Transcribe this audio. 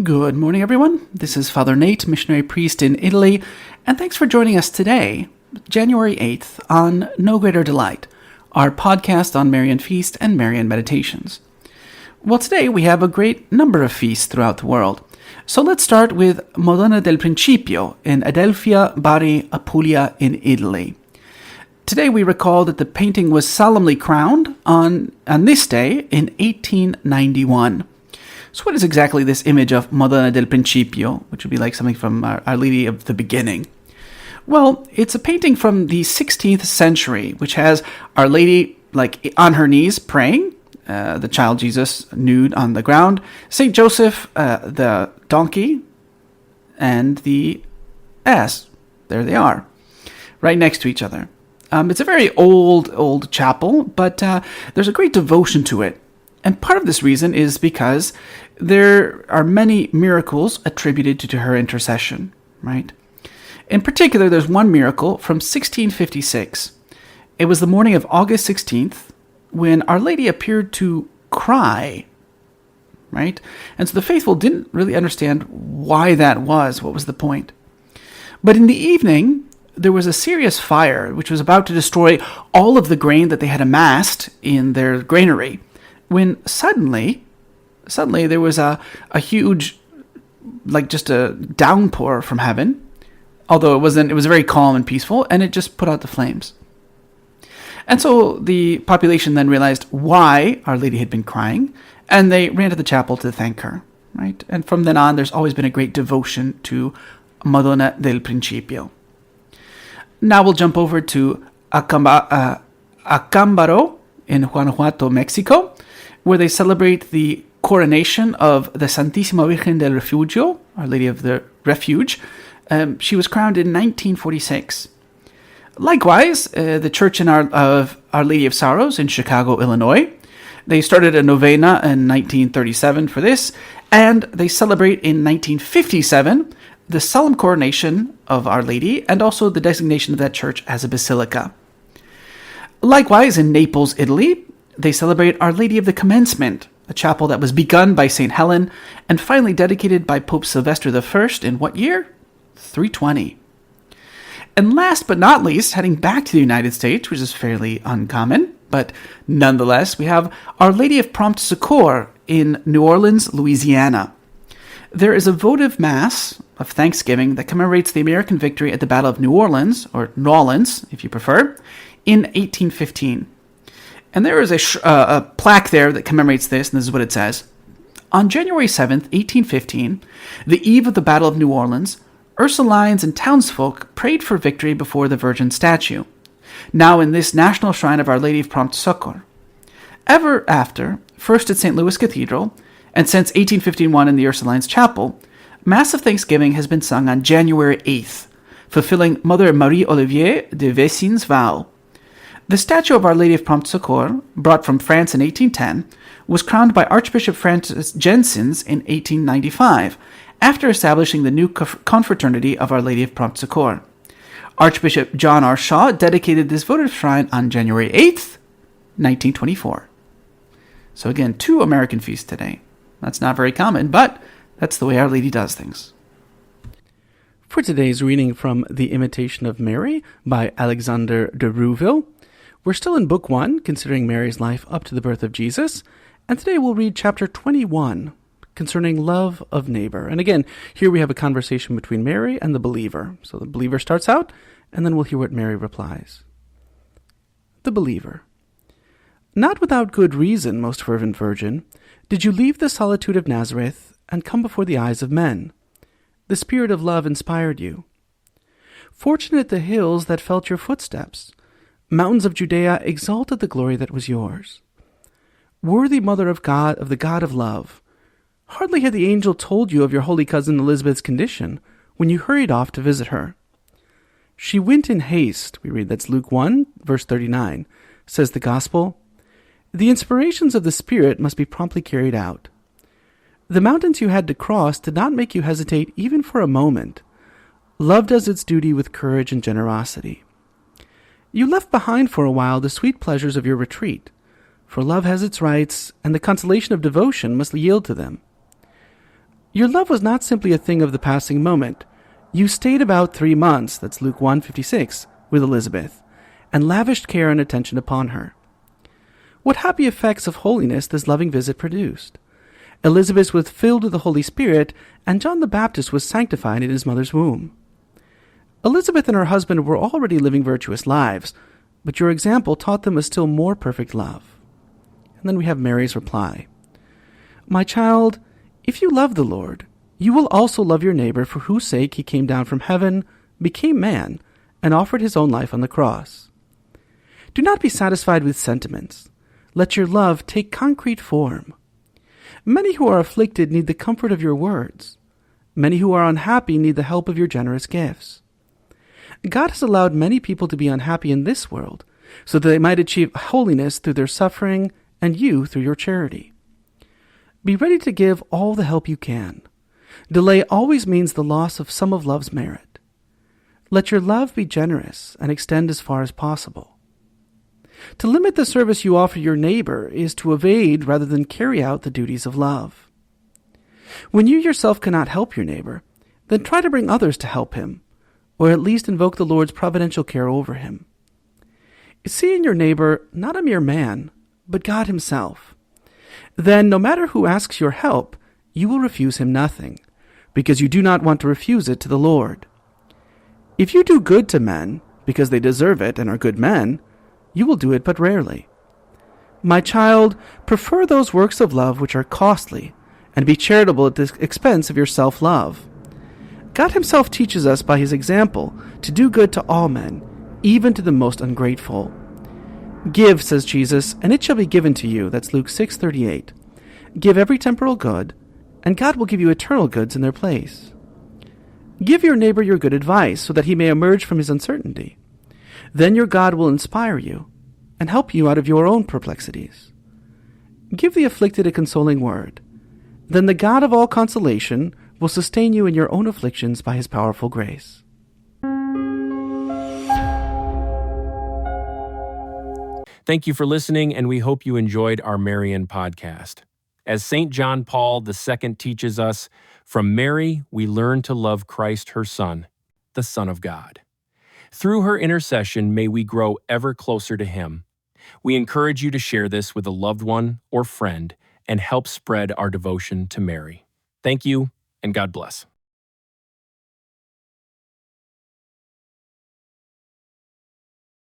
Good morning, everyone. This is Father Nate, missionary priest in Italy, and thanks for joining us today, January 8th, on No Greater Delight, our podcast on Marian Feast and Marian Meditations. Well, today we have a great number of feasts throughout the world. So let's start with Madonna del Principio in Adelphi, Bari, Apulia in Italy. Today we recall that the painting was solemnly crowned on this day in 1891. So what is exactly this image of Madonna del Principio, which would be like something from Our Lady of the Beginning? Well, it's a painting from the 16th century, which has Our Lady like on her knees praying, the child Jesus nude on the ground, Saint Joseph, the donkey, and the ass. There they are, right next to each other. It's a very old chapel, but there's a great devotion to it. And part of this reason is because there are many miracles attributed to her intercession, right? In particular, there's one miracle from 1656. It was the morning of August 16th when Our Lady appeared to cry, right? And so the faithful didn't really understand why that was. What was the point? But in the evening, there was a serious fire which was about to destroy all of the grain that they had amassed in their granary, when suddenly there was a huge, like just a downpour from heaven, although it was very calm and peaceful, and it just put out the flames. And so the population then realized why Our Lady had been crying, and they ran to the chapel to thank her, right? And from then on, there's always been a great devotion to Madonna del Principio. Now we'll jump over to Acámbaro in Guanajuato, Mexico, where they celebrate the coronation of the Santísima Virgen del Refugio, Our Lady of the Refuge. She was crowned in 1946. Likewise, the Church of Our Lady of Sorrows in Chicago, Illinois, they started a novena in 1937 for this, and they celebrate in 1957 the solemn coronation of Our Lady and also the designation of that church as a basilica. Likewise, in Naples, Italy, they celebrate Our Lady of the Commencement, a chapel that was begun by St. Helen and finally dedicated by Pope Sylvester I in what year? 320. And last but not least, heading back to the United States, which is fairly uncommon, but nonetheless, we have Our Lady of Prompt Succor in New Orleans, Louisiana. There is a votive mass of thanksgiving that commemorates the American victory at the Battle of New Orleans, or Nolens, if you prefer, in 1815. And there is a plaque there that commemorates this, and this is what it says. On January 7th, 1815, the eve of the Battle of New Orleans, Ursulines and townsfolk prayed for victory before the Virgin statue, now in this national shrine of Our Lady of Prompt Succor. Ever after, first at St. Louis Cathedral, and since 1851 in the Ursulines Chapel, Mass of Thanksgiving has been sung on January 8th, fulfilling Mother Marie-Olivier de Vessin's vow. The statue of Our Lady of Prompt Succor, brought from France in 1810, was crowned by Archbishop Francis Jensens in 1895, after establishing the new confraternity of Our Lady of Prompt Succor. Archbishop John R. Shaw dedicated this votive shrine on January 8th, 1924. So again, 2 American feasts today. That's not very common, but that's the way Our Lady does things. For today's reading from The Imitation of Mary by Alexander de Rouville, we're still in Book 1, considering Mary's life up to the birth of Jesus, and today we'll read chapter 21, concerning love of neighbor. And again, here we have a conversation between Mary and the believer. So the believer starts out, and then we'll hear what Mary replies. The believer. Not without good reason, most fervent Virgin, did you leave the solitude of Nazareth and come before the eyes of men. The spirit of love inspired you. Fortunate the hills that felt your footsteps. Mountains of Judea exalted the glory that was yours. Worthy Mother of God, of the God of love, hardly had the angel told you of your holy cousin Elizabeth's condition when you hurried off to visit her. She went in haste, we read, that's Luke 1, verse 39, says the Gospel. The inspirations of the Spirit must be promptly carried out. The mountains you had to cross did not make you hesitate even for a moment. Love does its duty with courage and generosity. You left behind for a while the sweet pleasures of your retreat, for love has its rights, and the consolation of devotion must yield to them. Your love was not simply a thing of the passing moment. You stayed about 3 months, that's Luke 1:56, with Elizabeth, and lavished care and attention upon her. What happy effects of holiness this loving visit produced! Elizabeth was filled with the Holy Spirit, and John the Baptist was sanctified in his mother's womb. Elizabeth and her husband were already living virtuous lives, but your example taught them a still more perfect love. And then we have Mary's reply. My child, if you love the Lord, you will also love your neighbor for whose sake he came down from heaven, became man, and offered his own life on the cross. Do not be satisfied with sentiments. Let your love take concrete form. Many who are afflicted need the comfort of your words. Many who are unhappy need the help of your generous gifts. God has allowed many people to be unhappy in this world, so that they might achieve holiness through their suffering and you through your charity. Be ready to give all the help you can. Delay always means the loss of some of love's merit. Let your love be generous and extend as far as possible. To limit the service you offer your neighbor is to evade rather than carry out the duties of love. When you yourself cannot help your neighbor, then try to bring others to help him, or at least invoke the Lord's providential care over him. See in your neighbor not a mere man, but God himself. Then, no matter who asks your help, you will refuse him nothing, because you do not want to refuse it to the Lord. If you do good to men, because they deserve it and are good men, you will do it but rarely. My child, prefer those works of love which are costly, and be charitable at the expense of your self-love. God himself teaches us by his example to do good to all men, even to the most ungrateful. Give, says Jesus, and it shall be given to you. That's Luke 6:38. Give every temporal good, and God will give you eternal goods in their place. Give your neighbor your good advice so that he may emerge from his uncertainty. Then your God will inspire you and help you out of your own perplexities. Give the afflicted a consoling word. Then the God of all consolation will sustain you in your own afflictions by his powerful grace. Thank you for listening, and we hope you enjoyed our Marian podcast. As St. John Paul II teaches us, from Mary we learn to love Christ, her Son, the Son of God. Through her intercession, may we grow ever closer to him. We encourage you to share this with a loved one or friend and help spread our devotion to Mary. Thank you, and God bless.